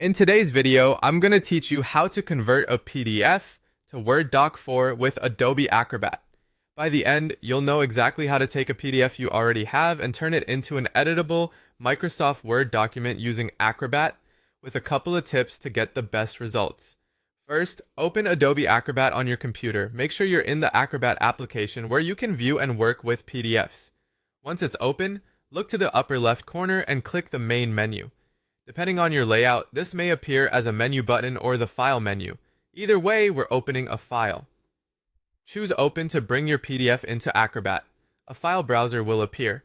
In today's video, I'm going to teach you how to convert a PDF to Word Doc 4 with Adobe Acrobat. By the end, you'll know exactly how to take a PDF you already have and turn it into an editable Microsoft Word document using Acrobat with a couple of tips to get the best results. First, open Adobe Acrobat on your computer. Make sure you're in the Acrobat application where you can view and work with PDFs. Once it's open, look to the upper left corner and click the main menu. Depending on your layout, this may appear as a menu button or the file menu. Either way, we're opening a file. Choose Open to bring your PDF into Acrobat. A file browser will appear.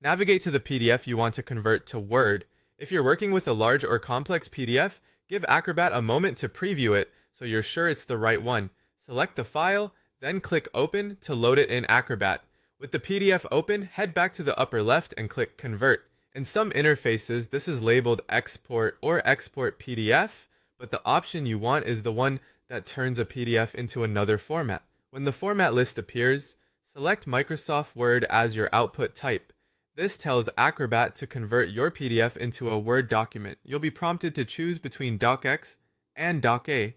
Navigate to the PDF you want to convert to Word. If you're working with a large or complex PDF, give Acrobat a moment to preview it so you're sure it's the right one. Select the file, then click Open to load it in Acrobat. With the PDF open, head back to the upper left and click Convert. In some interfaces, this is labeled Export or Export PDF, but the option you want is the one that turns a PDF into another format. When the format list appears, select Microsoft Word as your output type. This tells Acrobat to convert your PDF into a Word document. You'll be prompted to choose between DocX and DocA.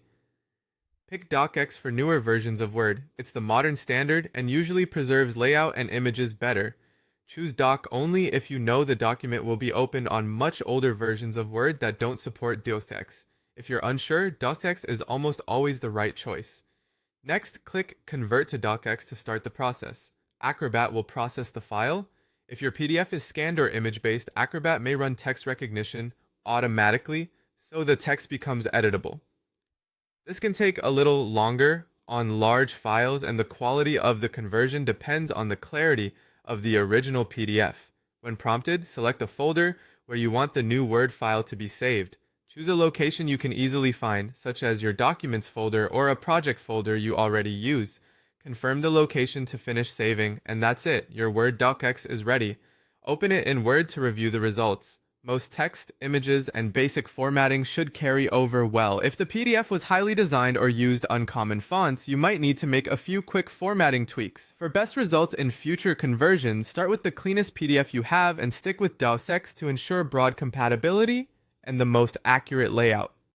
Pick DocX for newer versions of Word. It's the modern standard and usually preserves layout and images better. Choose Doc only if you know the document will be opened on much older versions of Word that don't support DocX. If you're unsure, DocX is almost always the right choice. Next, click Convert to DocX to start the process. Acrobat will process the file. If your PDF is scanned or image-based, Acrobat may run text recognition automatically, so the text becomes editable. This can take a little longer on large files, and the quality of the conversion depends on the clarity of the original PDF. When prompted, select a folder where you want the new Word file to be saved. Choose a location you can easily find, such as your Documents folder or a project folder you already use. Confirm the location to finish saving, and that's it. Your Word DocX is ready. Open it in Word to review the results. Most text, images, and basic formatting should carry over well. If the PDF was highly designed or used uncommon fonts, you might need to make a few quick formatting tweaks. For best results in future conversions, start with the cleanest PDF you have and stick with DocX to ensure broad compatibility and the most accurate layout.